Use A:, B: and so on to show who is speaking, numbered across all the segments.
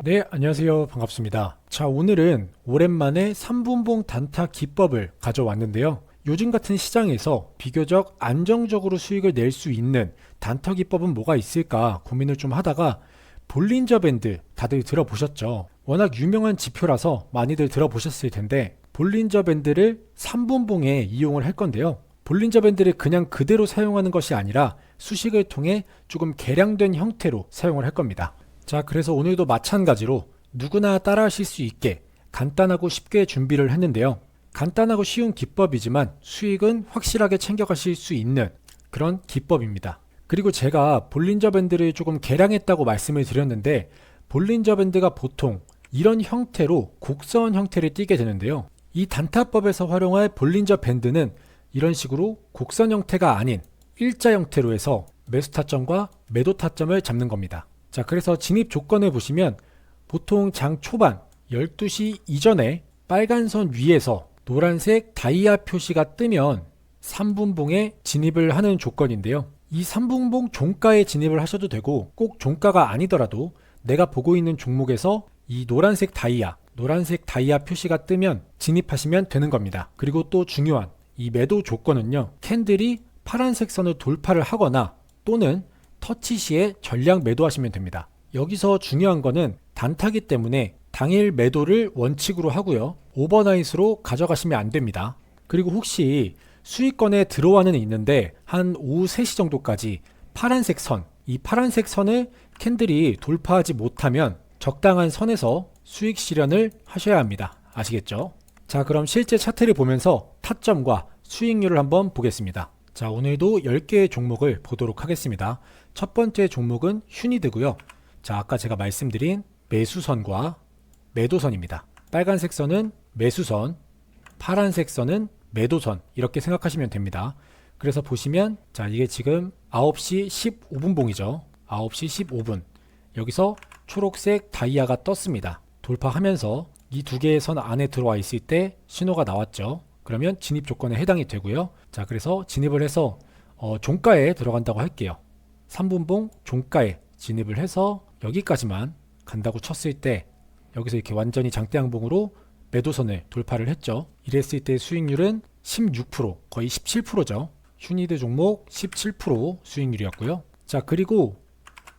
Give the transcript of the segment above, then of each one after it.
A: 네, 안녕하세요. 반갑습니다. 자, 오늘은 오랜만에 3분봉 단타 기법을 가져왔는데요. 요즘 같은 시장에서 비교적 안정적으로 수익을 낼 수 있는 단타 기법은 뭐가 있을까 고민을 좀 하다가 볼린저 밴드 다들 들어보셨죠? 워낙 유명한 지표라서 많이들 들어보셨을 텐데 볼린저 밴드를 3분봉에 이용을 할 건데요. 볼린저 밴드를 그냥 그대로 사용하는 것이 아니라 수식을 통해 조금 개량된 형태로 사용을 할 겁니다. 자, 그래서 오늘도 마찬가지로 누구나 따라하실 수 있게 간단하고 쉽게 준비를 했는데요. 간단하고 쉬운 기법이지만 수익은 확실하게 챙겨가실 수 있는 그런 기법입니다. 그리고 제가 볼린저 밴드를 조금 개량했다고 말씀을 드렸는데 볼린저 밴드가 보통 이런 형태로 곡선 형태를 띠게 되는데요. 이 단타법에서 활용할 볼린저 밴드는 이런 식으로 곡선 형태가 아닌 일자 형태로 해서 매수 타점과 매도 타점을 잡는 겁니다. 자, 그래서 진입 조건을 보시면 보통 장 초반 12시 이전에 빨간 선 위에서 노란색 다이아 표시가 뜨면 3분봉에 진입을 하는 조건인데요. 이 3분봉 종가에 진입을 하셔도 되고 꼭 종가가 아니더라도 내가 보고 있는 종목에서 이 노란색 다이아 표시가 뜨면 진입하시면 되는 겁니다. 그리고 또 중요한 이 매도 조건은요. 캔들이 파란색 선을 돌파를 하거나 또는 터치 시에 전량 매도하시면 됩니다. 여기서 중요한 거는 단타기 때문에 당일 매도를 원칙으로 하고요. 오버나잇으로 가져가시면 안 됩니다. 그리고 혹시 수익권에 들어와는 있는데 한 오후 3시 정도까지 이 파란색 선을 캔들이 돌파하지 못하면 적당한 선에서 수익 실현을 하셔야 합니다. 아시겠죠? 자, 그럼 실제 차트를 보면서 타점과 수익률을 한번 보겠습니다. 자, 오늘도 10개의 종목을 보도록 하겠습니다. 첫 번째 종목은 휴니드고요. 자, 아까 제가 말씀드린 매수선과 매도선입니다. 빨간색 선은 매수선, 파란색 선은 매도선, 이렇게 생각하시면 됩니다. 그래서 보시면 자, 이게 지금 9시 15분 봉이죠. 9시 15분. 여기서 초록색 다이아가 떴습니다. 돌파하면서 이 두 개의 선 안에 들어와 있을 때 신호가 나왔죠. 그러면 진입 조건에 해당이 되고요. 자, 그래서 진입을 해서 종가에 들어간다고 할게요. 3분봉 종가에 진입을 해서 여기까지만 간다고 쳤을 때 여기서 이렇게 완전히 장대양봉으로 매도선을 돌파를 했죠. 이랬을 때 수익률은 16%, 거의 17%죠. 휴니드 종목 17% 수익률이었고요. 자, 그리고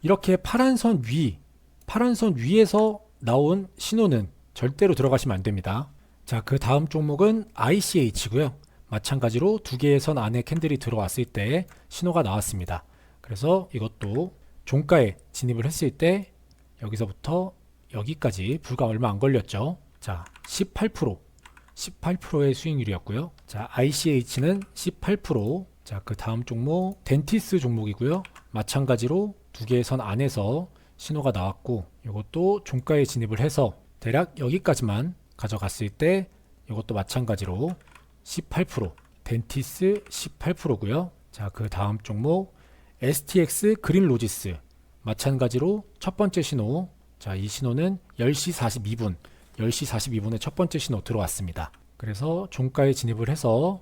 A: 이렇게 파란 선 위에서 나온 신호는 절대로 들어가시면 안 됩니다. 자, 그 다음 종목은 ICH고요. 마찬가지로 두 개의 선 안에 캔들이 들어왔을 때 신호가 나왔습니다. 그래서 이것도 종가에 진입을 했을 때 여기서부터 여기까지 불과 얼마 안 걸렸죠. 자, 18%의 수익률이었고요. 자, ICH는 18%. 자, 그 다음 종목 덴티스 종목이고요. 마찬가지로 두 개의 선 안에서 신호가 나왔고 이것도 종가에 진입을 해서 대략 여기까지만 가져갔을 때 이것도 마찬가지로 18%, 덴티스 18%고요. 자, 그 다음 종목 STX 그린로지스 마찬가지로 첫 번째 신호. 자, 이 신호는 10시 42분에 첫 번째 신호 들어왔습니다. 그래서 종가에 진입을 해서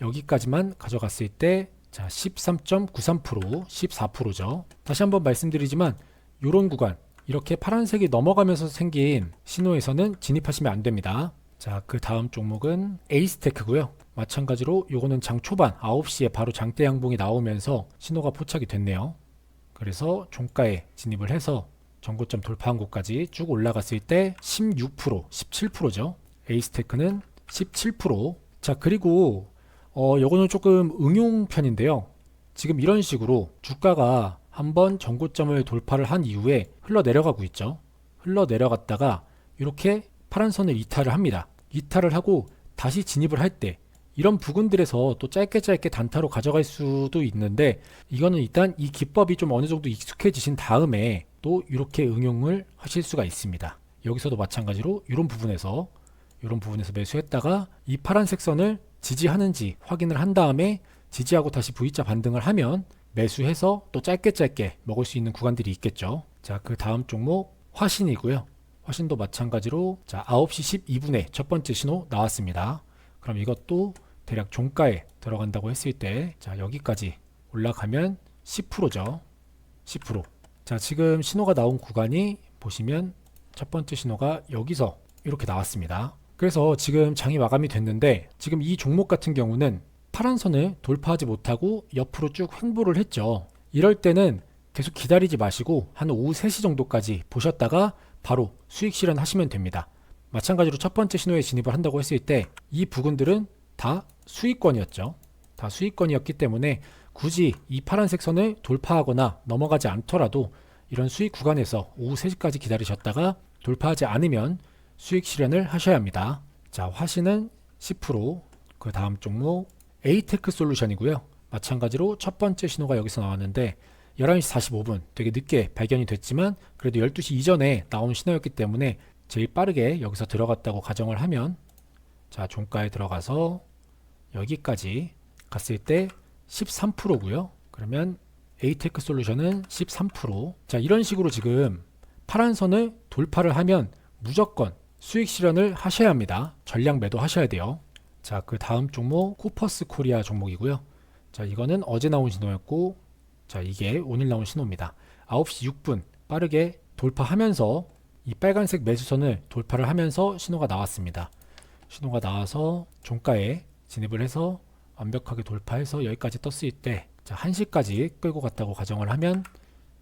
A: 여기까지만 가져갔을 때 자, 13.93%, 14%죠. 다시 한번 말씀드리지만 이런 구간 이렇게 파란색이 넘어가면서 생긴 신호에서는 진입하시면 안 됩니다. 자, 그 다음 종목은 에이스테크고요. 마찬가지로 요거는 장 초반 9시에 바로 장대 양봉이 나오면서 신호가 포착이 됐네요. 그래서 종가에 진입을 해서 전고점 돌파한 곳까지 쭉 올라갔을 때 16%, 17%죠. 에이스테크는 17%. 자, 그리고 요거는 조금 응용편인데요. 지금 이런 식으로 주가가 한번 전고점을 돌파를 한 이후에 흘러내려가고 있죠. 흘러내려갔다가 이렇게 파란 선을 이탈을 합니다. 이탈을 하고 다시 진입을 할 때 이런 부분들에서 또 짧게 단타로 가져갈 수도 있는데 이거는 일단 이 기법이 좀 어느 정도 익숙해지신 다음에 또 이렇게 응용을 하실 수가 있습니다. 여기서도 마찬가지로 이런 부분에서 매수했다가 이 파란색 선을 지지하는지 확인을 한 다음에 지지하고 다시 V자 반등을 하면 매수해서 또 짧게 먹을 수 있는 구간들이 있겠죠. 자, 그 다음 종목 화신이고요. 화신도 마찬가지로 자, 9시 12분에 첫 번째 신호 나왔습니다. 그럼 이것도 대략 종가에 들어간다고 했을 때 자, 여기까지 올라가면 10%죠. 10%. 자, 지금 신호가 나온 구간이 보시면 첫 번째 신호가 여기서 이렇게 나왔습니다. 그래서 지금 장이 마감이 됐는데 지금 이 종목 같은 경우는 파란 선을 돌파하지 못하고 옆으로 쭉 횡보를 했죠. 이럴 때는 계속 기다리지 마시고 한 오후 3시 정도까지 보셨다가 바로 수익 실현하시면 됩니다. 마찬가지로 첫 번째 신호에 진입을 한다고 했을 때 이 부근들은 다 수익권이었죠. 다 수익권이었기 때문에 굳이 이 파란색 선을 돌파하거나 넘어가지 않더라도 이런 수익 구간에서 오후 3시까지 기다리셨다가 돌파하지 않으면 수익 실현을 하셔야 합니다. 자, 화신은 10%, 그 다음 종목 에이테크 솔루션이고요. 마찬가지로 첫 번째 신호가 여기서 나왔는데 11시 45분 되게 늦게 발견이 됐지만 그래도 12시 이전에 나온 신호였기 때문에 제일 빠르게 여기서 들어갔다고 가정을 하면, 자, 종가에 들어가서 여기까지 갔을 때 13%고요. 그러면 에이테크 솔루션은 13%. 자, 이런 식으로 지금 파란 선을 돌파를 하면 무조건 수익 실현을 하셔야 합니다. 전량 매도 하셔야 돼요. 자, 그 다음 종목 코퍼스 코리아 종목이고요. 자, 이거는 어제 나온 신호였고, 자, 이게 오늘 나온 신호입니다. 9시 6분 빠르게 돌파하면서 이 빨간색 매수선을 돌파를 하면서 신호가 나왔습니다. 신호가 나와서 종가에 진입을 해서 완벽하게 돌파해서 여기까지 떴을 때, 자, 1시까지 끌고 갔다고 가정을 하면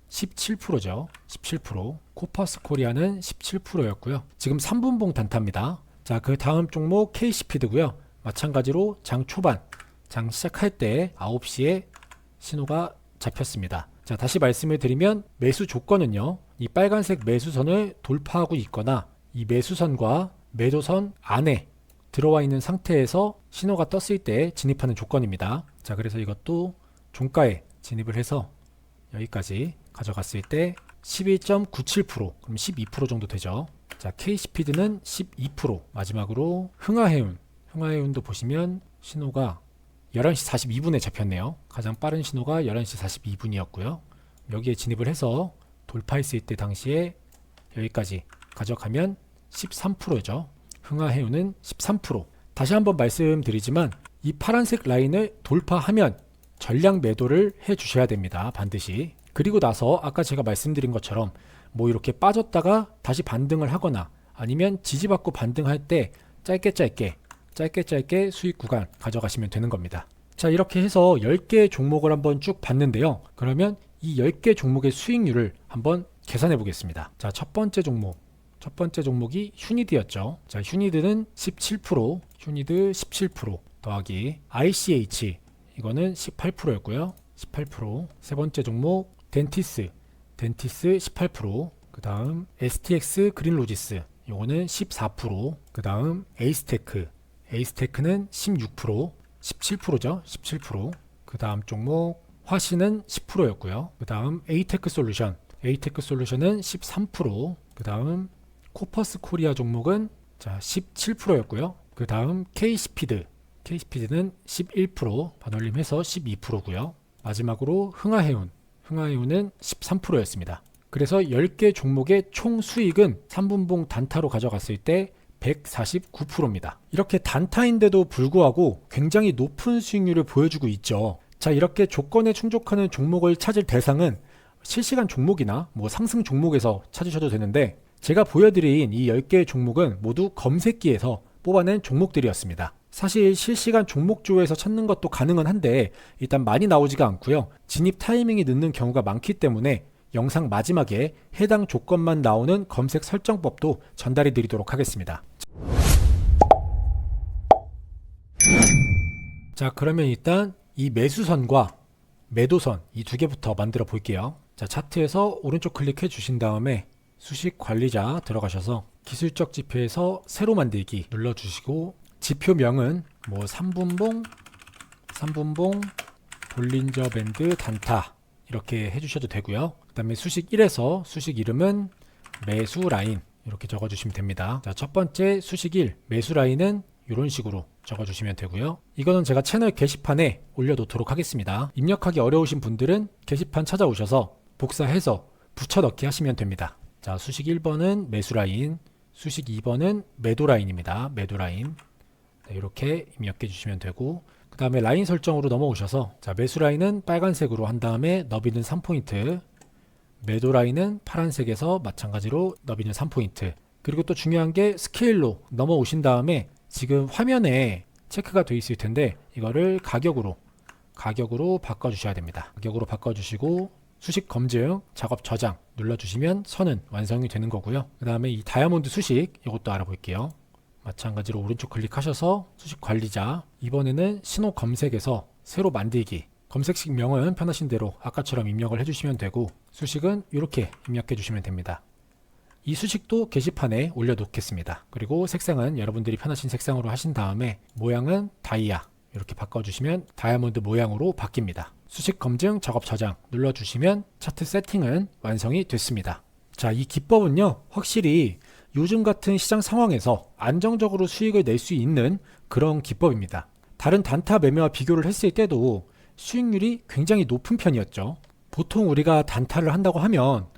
A: 17%죠. 17%. 코퍼스 코리아는 17%였고요. 지금 3분봉 단타입니다. 자, 그 다음 종목 KC피드고요. 마찬가지로 장 초반, 장 시작할 때 9시에 신호가 잡혔습니다. 자, 다시 말씀을 드리면 매수 조건은요, 이 빨간색 매수선을 돌파하고 있거나 이 매수선과 매도선 안에 들어와 있는 상태에서 신호가 떴을 때 진입하는 조건입니다. 자, 그래서 이것도 종가에 진입을 해서 여기까지 가져갔을 때 11.97%, 그럼 12% 정도 되죠. 자, K스피드는 12%. 마지막으로 흥하해운도 보시면 신호가 11시 42분에 잡혔네요. 가장 빠른 신호가 11시 42분이었고요. 여기에 진입을 해서 돌파했을 때 당시에 여기까지 가져가면 13%죠. 흥하해운은 13%. 다시 한번 말씀드리지만 이 파란색 라인을 돌파하면 전량 매도를 해 주셔야 됩니다. 반드시. 그리고 나서 아까 제가 말씀드린 것처럼 뭐 이렇게 빠졌다가 다시 반등을 하거나 아니면 지지받고 반등할 때 짧게 수익 구간 가져가시면 되는 겁니다. 자, 이렇게 해서 10개의 종목을 한번 쭉 봤는데요. 그러면 이 10개 종목의 수익률을 한번 계산해 보겠습니다. 자, 첫 번째 종목이 휴니드였죠. 자, 휴니드는 17%, 휴니드 17% 더하기 ICH, 이거는 18%였고요. 18%. 세 번째 종목 덴티스 18%. 그 다음 STX 그린로지스, 이거는 14%. 그 다음 에이스테크는 16%, 17%죠. 17%. 그 다음 종목 화신은 10%였고요. 그 다음 에이테크 솔루션은 13%. 그 다음 코퍼스 코리아 종목은 자 17%였고요. 그 다음 K스피드는 11%, 반올림해서 12%고요. 마지막으로 흥하해운은 13%였습니다. 그래서 10개 종목의 총 수익은 3분봉 단타로 가져갔을 때 149%입니다. 이렇게 단타인데도 불구하고 굉장히 높은 수익률을 보여주고 있죠. 자, 이렇게 조건에 충족하는 종목을 찾을 대상은 실시간 종목이나 뭐 상승 종목에서 찾으셔도 되는데, 제가 보여드린 이 10개의 종목은 모두 검색기에서 뽑아낸 종목들이었습니다. 사실 실시간 종목조에서 찾는 것도 가능은 한데 일단 많이 나오지가 않고요. 진입 타이밍이 늦는 경우가 많기 때문에 영상 마지막에 해당 조건만 나오는 검색 설정법도 전달해 드리도록 하겠습니다. 자, 그러면 일단 이 매수선과 매도선 이 두 개부터 만들어 볼게요. 자, 차트에서 오른쪽 클릭해 주신 다음에 수식 관리자 들어가셔서 기술적 지표에서 새로 만들기 눌러주시고, 지표명은 뭐 3분봉 볼린저 밴드 단타 이렇게 해주셔도 되고요. 그 다음에 수식 1에서 수식 이름은 매수 라인 이렇게 적어주시면 됩니다. 자, 첫 번째 수식 1 매수 라인은 이런 식으로 적어주시면 되고요. 이거는 제가 채널 게시판에 올려놓도록 하겠습니다. 입력하기 어려우신 분들은 게시판 찾아오셔서 복사해서 붙여넣기 하시면 됩니다. 자, 수식 1번은 매수 라인, 수식 2번은 매도 라인입니다. 매도 라인. 네, 이렇게 입력해 주시면 되고, 그 다음에 라인 설정으로 넘어오셔서 자, 매수 라인은 빨간색으로 한 다음에 너비는 3포인트, 매도 라인은 파란색에서 마찬가지로 너비는 3포인트. 그리고 또 중요한 게 스케일로 넘어오신 다음에 지금 화면에 체크가 되어 있을 텐데 이거를 가격으로 바꿔주셔야 됩니다. 가격으로 바꿔주시고 수식 검증, 작업 저장 눌러주시면 선은 완성이 되는 거고요. 그 다음에 이 다이아몬드 수식 이것도 알아볼게요. 마찬가지로 오른쪽 클릭하셔서 수식 관리자, 이번에는 신호 검색에서 새로 만들기, 검색식 명은 편하신 대로 아까처럼 입력을 해주시면 되고 수식은 이렇게 입력해 주시면 됩니다. 이 수식도 게시판에 올려놓겠습니다. 그리고 색상은 여러분들이 편하신 색상으로 하신 다음에 모양은 다이아 이렇게 바꿔주시면 다이아몬드 모양으로 바뀝니다. 수식 검증, 작업 저장 눌러주시면 차트 세팅은 완성이 됐습니다. 자, 이 기법은요 확실히 요즘 같은 시장 상황에서 안정적으로 수익을 낼 수 있는 그런 기법입니다. 다른 단타 매매와 비교를 했을 때도 수익률이 굉장히 높은 편이었죠. 보통 우리가 단타를 한다고 하면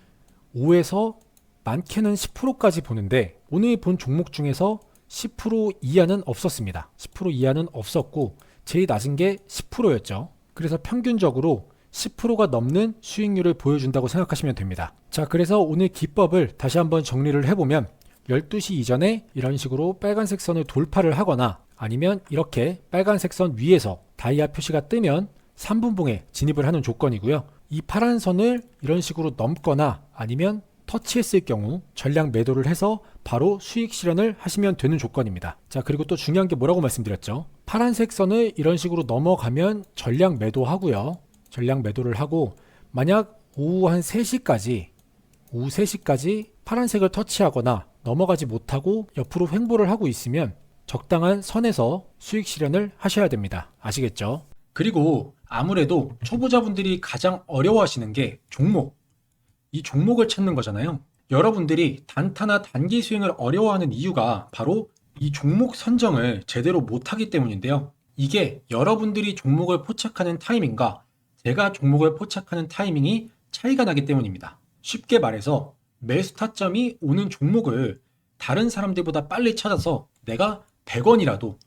A: 5에서 많게는 10%까지 보는데 오늘 본 종목 중에서 10% 이하는 없었습니다. 10% 이하는 없었고 제일 낮은 게 10%였죠. 그래서 평균적으로 10%가 넘는 수익률을 보여준다고 생각하시면 됩니다. 자, 그래서 오늘 기법을 다시 한번 정리를 해보면 12시 이전에 이런 식으로 빨간색 선을 돌파를 하거나 아니면 이렇게 빨간색 선 위에서 다이아 표시가 뜨면 3분봉에 진입을 하는 조건이고요. 이 파란 선을 이런 식으로 넘거나 아니면 터치했을 경우 전량 매도를 해서 바로 수익 실현을 하시면 되는 조건입니다. 자, 그리고 또 중요한 게 뭐라고 말씀드렸죠? 파란색 선을 이런 식으로 넘어가면 전량 매도하고요. 전량 매도를 하고 만약 오후 한 3시까지 파란색을 터치하거나 넘어가지 못하고 옆으로 횡보를 하고 있으면 적당한 선에서 수익 실현을 하셔야 됩니다. 아시겠죠? 그리고 아무래도 초보자분들이 가장 어려워하시는 게 이 종목을 찾는 거잖아요. 여러분들이 단타나 단기 수익을 어려워하는 이유가 바로 이 종목 선정을 제대로 못하기 때문인데요. 이게 여러분들이 종목을 포착하는 타이밍과 제가 종목을 포착하는 타이밍이 차이가 나기 때문입니다. 쉽게 말해서 매수 타점이 오는 종목을 다른 사람들보다 빨리 찾아서 내가 100원이라도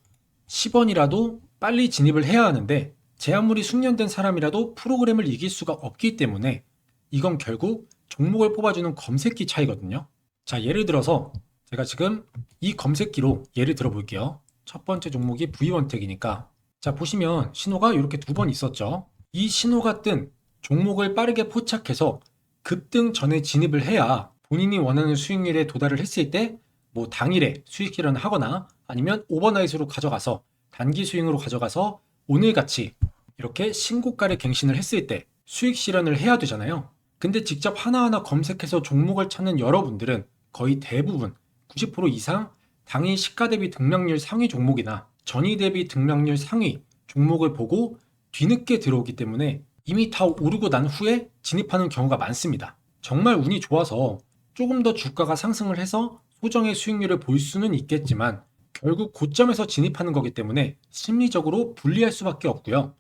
A: 10원이라도 빨리 진입을 해야 하는데 제 아무리 숙련된 사람이라도 프로그램을 이길 수가 없기 때문에 이건 결국 종목을 뽑아주는 검색기 차이거든요. 자, 예를 들어서 제가 지금 이 검색기로 예를 들어 볼게요. 첫 번째 종목이 V1텍이니까 자, 보시면 신호가 이렇게 2번 있었죠. 이 신호가 뜬 종목을 빠르게 포착해서 급등 전에 진입을 해야 본인이 원하는 수익률에 도달을 했을 때 뭐 당일에 수익 실현을 하거나 아니면 오버나잇으로 가져가서 단기 수익으로 가져가서 오늘같이 이렇게 신고가를 갱신을 했을 때 수익 실현을 해야 되잖아요. 근데 직접 하나하나 검색해서 종목을 찾는 여러분들은 거의 대부분 90% 이상 당일 시가 대비 등락률 상위 종목이나 전이 대비 등락률 상위 종목을 보고 뒤늦게 들어오기 때문에 이미 다 오르고 난 후에 진입하는 경우가 많습니다. 정말 운이 좋아서 조금 더 주가가 상승을 해서 소정의 수익률을 볼 수는 있겠지만 결국 고점에서 진입하는 거기 때문에 심리적으로 불리할 수밖에 없고요.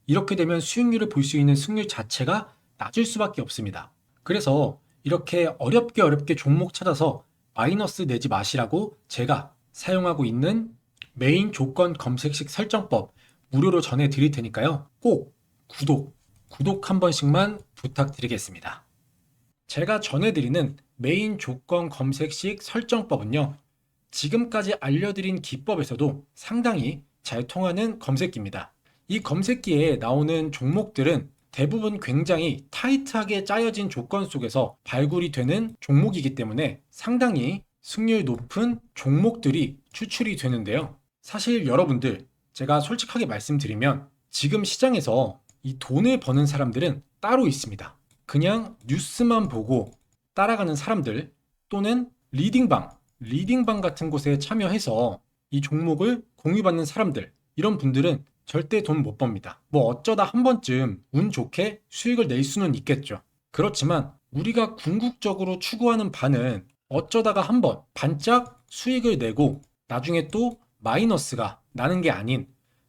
A: 이렇게 되면 수익률을 볼 수 있는 승률 자체가 낮을 수밖에 없습니다. 그래서 이렇게 어렵게 종목 찾아서 마이너스 내지 마시라고 제가 사용하고 있는 메인 조건 검색식 설정법 무료로 전해드릴 테니까요. 꼭 구독 한 번씩만 부탁드리겠습니다. 제가 전해드리는 메인 조건 검색식 설정법은요. 지금까지 알려드린 기법에서도 상당히 잘 통하는 검색기입니다. 이 검색기에 나오는 종목들은 대부분 굉장히 타이트하게 짜여진 조건 속에서 발굴이 되는 종목이기 때문에 상당히 승률 높은 종목들이 추출이 되는데요. 사실 여러분들, 제가 솔직하게 말씀드리면 지금 시장에서 이 돈을 버는 사람들은 따로 있습니다. 그냥 뉴스만 보고 따라가는 사람들 또는 리딩방 같은 곳에 참여해서 이 종목을 공유받는 사람들, 이런 분들은 절대 돈 못 법니다. 뭐 어쩌다 한 번쯤 운 좋게 수익을 낼 수는 있겠죠. 그렇지만 우리가 궁극적으로 추구하는 바는 어쩌다가 한 번 반짝 수익을 내고 나중에 또 마이너스가 나는 게 아닌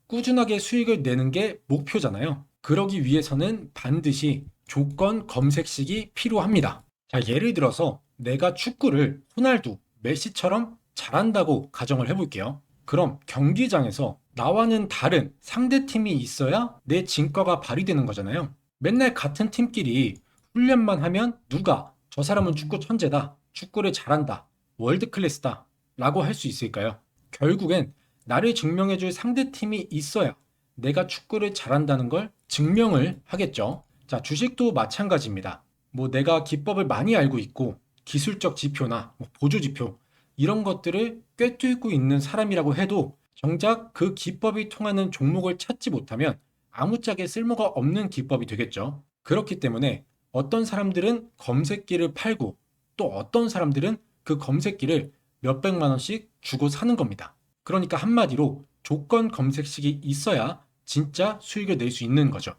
A: 꾸준하게 수익을 내는 게 목표잖아요. 그러기 위해서는 반드시 조건 검색식이 필요합니다. 자, 예를 들어서 내가 축구를 호날두, 메시처럼 잘한다고 가정을 해볼게요. 그럼 경기장에서 나와는 다른 상대팀이 있어야 내 진가가 발휘되는 거잖아요. 맨날 같은 팀끼리 훈련만 하면 누가 저 사람은 축구 천재다, 축구를 잘한다, 월드 클래스다 라고 할 수 있을까요? 결국엔 나를 증명해줄 상대팀이 있어야 내가 축구를 잘한다는 걸 증명을 하겠죠. 자, 주식도 마찬가지입니다. 뭐 내가 기법을 많이 알고 있고 기술적 지표나 뭐 보조 지표 이런 것들을 꿰뚫고 있는 사람이라고 해도 정작 그 기법이 통하는 종목을 찾지 못하면 아무짝에 쓸모가 없는 기법이 되겠죠. 그렇기 때문에 어떤 사람들은 검색기를 팔고 또 어떤 사람들은 그 검색기를 몇백만 원씩 주고 사는 겁니다. 그러니까 한마디로 조건 검색식이 있어야 진짜 수익을 낼 수 있는 거죠.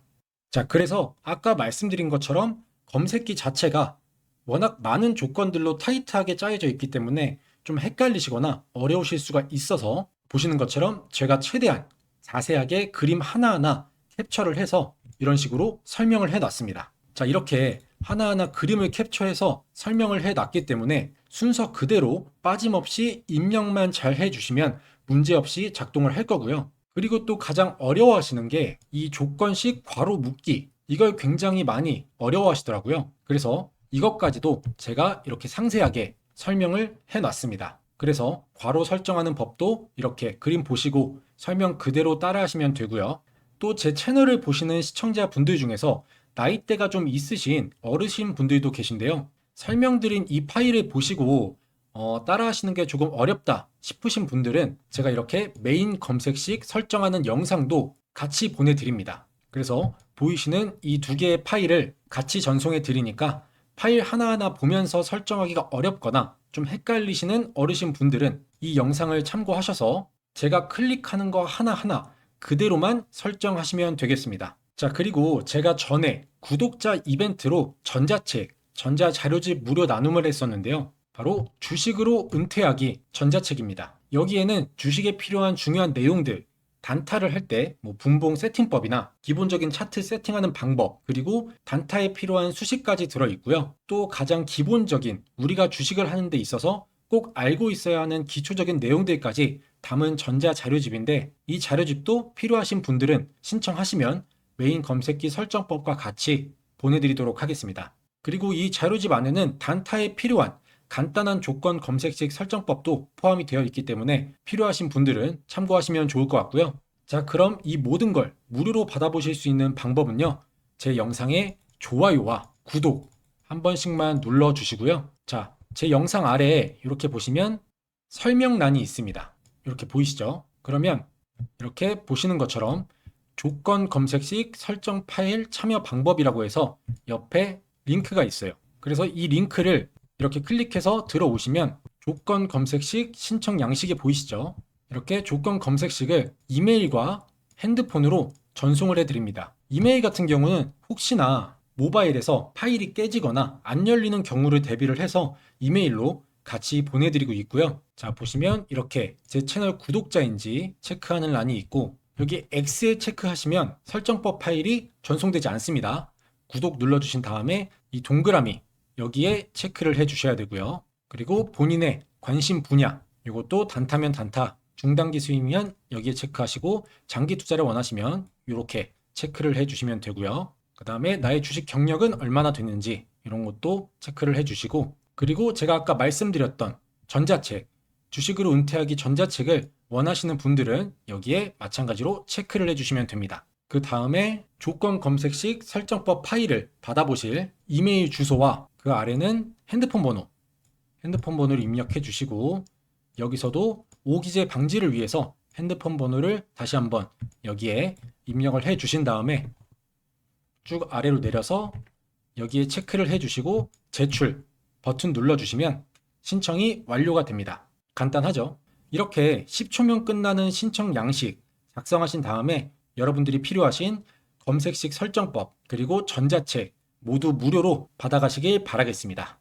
A: 자, 그래서 아까 말씀드린 것처럼 검색기 자체가 워낙 많은 조건들로 타이트하게 짜여져 있기 때문에 좀 헷갈리시거나 어려우실 수가 있어서 보시는 것처럼 제가 최대한 자세하게 그림 하나하나 캡처를 해서 이런 식으로 설명을 해놨습니다. 자, 이렇게 하나하나 그림을 캡처해서 설명을 해놨기 때문에 순서 그대로 빠짐없이 입력만 잘 해주시면 문제없이 작동을 할 거고요. 그리고 또 가장 어려워하시는 게 이 조건식 괄호 묶기, 이걸 굉장히 많이 어려워하시더라고요. 그래서 이것까지도 제가 이렇게 상세하게 설명을 해놨습니다. 그래서 괄호 설정하는 법도 이렇게 그림 보시고 설명 그대로 따라 하시면 되고요. 또 제 채널을 보시는 시청자분들 중에서 나이대가 좀 있으신 어르신 분들도 계신데요. 설명드린 이 파일을 보시고 따라 하시는 게 조금 어렵다 싶으신 분들은 제가 이렇게 메인 검색식 설정하는 영상도 같이 보내드립니다. 그래서 보이시는 이 두 개의 파일을 같이 전송해 드리니까 파일 하나하나 보면서 설정하기가 어렵거나 좀 헷갈리시는 어르신 분들은 이 영상을 참고하셔서 제가 클릭하는 거 하나하나 그대로만 설정하시면 되겠습니다. 자, 그리고 제가 전에 구독자 이벤트로 전자책, 전자자료집 무료 나눔을 했었는데요. 바로 주식으로 은퇴하기 전자책입니다. 여기에는 주식에 필요한 중요한 내용들, 단타를 할 때 뭐 분봉 세팅법이나 기본적인 차트 세팅하는 방법, 그리고 단타에 필요한 수식까지 들어있고요. 또 가장 기본적인 우리가 주식을 하는 데 있어서 꼭 알고 있어야 하는 기초적인 내용들까지 담은 전자자료집인데 이 자료집도 필요하신 분들은 신청하시면 메인 검색기 설정법과 같이 보내드리도록 하겠습니다. 그리고 이 자료집 안에는 단타에 필요한 간단한 조건 검색식 설정법도 포함이 되어 있기 때문에 필요하신 분들은 참고하시면 좋을 것 같고요. 자, 그럼 이 모든 걸 무료로 받아보실 수 있는 방법은요. 제 영상에 좋아요와 구독 한 번씩만 눌러주시고요. 자, 제 영상 아래에 이렇게 보시면 설명란이 있습니다. 이렇게 보이시죠? 그러면 이렇게 보시는 것처럼 조건 검색식 설정 파일 참여 방법이라고 해서 옆에 링크가 있어요. 그래서 이 링크를 이렇게 클릭해서 들어오시면 조건 검색식 신청 양식이 보이시죠? 이렇게 조건 검색식을 이메일과 핸드폰으로 전송을 해드립니다. 이메일 같은 경우는 혹시나 모바일에서 파일이 깨지거나 안 열리는 경우를 대비를 해서 이메일로 같이 보내드리고 있고요. 자, 보시면 이렇게 제 채널 구독자인지 체크하는 란이 있고 여기 X에 체크하시면 설정법 파일이 전송되지 않습니다. 구독 눌러주신 다음에 이 동그라미 여기에 체크를 해주셔야 되고요. 그리고 본인의 관심 분야, 이것도 단타면 단타, 중단기 수익이면 여기에 체크하시고 장기 투자를 원하시면 이렇게 체크를 해주시면 되고요. 그 다음에 나의 주식 경력은 얼마나 됐는지 이런 것도 체크를 해주시고 그리고 제가 아까 말씀드렸던 전자책, 주식으로 은퇴하기 전자책을 원하시는 분들은 여기에 마찬가지로 체크를 해주시면 됩니다. 그 다음에 조건 검색식 설정법 파일을 받아보실 이메일 주소와 그 아래는 핸드폰 번호를 입력해 주시고 여기서도 오기재 방지를 위해서 핸드폰 번호를 다시 한번 여기에 입력을 해 주신 다음에 쭉 아래로 내려서 여기에 체크를 해 주시고 제출 버튼 눌러 주시면 신청이 완료가 됩니다. 간단하죠? 이렇게 10초면 끝나는 신청 양식 작성하신 다음에 여러분들이 필요하신 검색식 설정법 그리고 전자책 모두 무료로 받아가시길 바라겠습니다.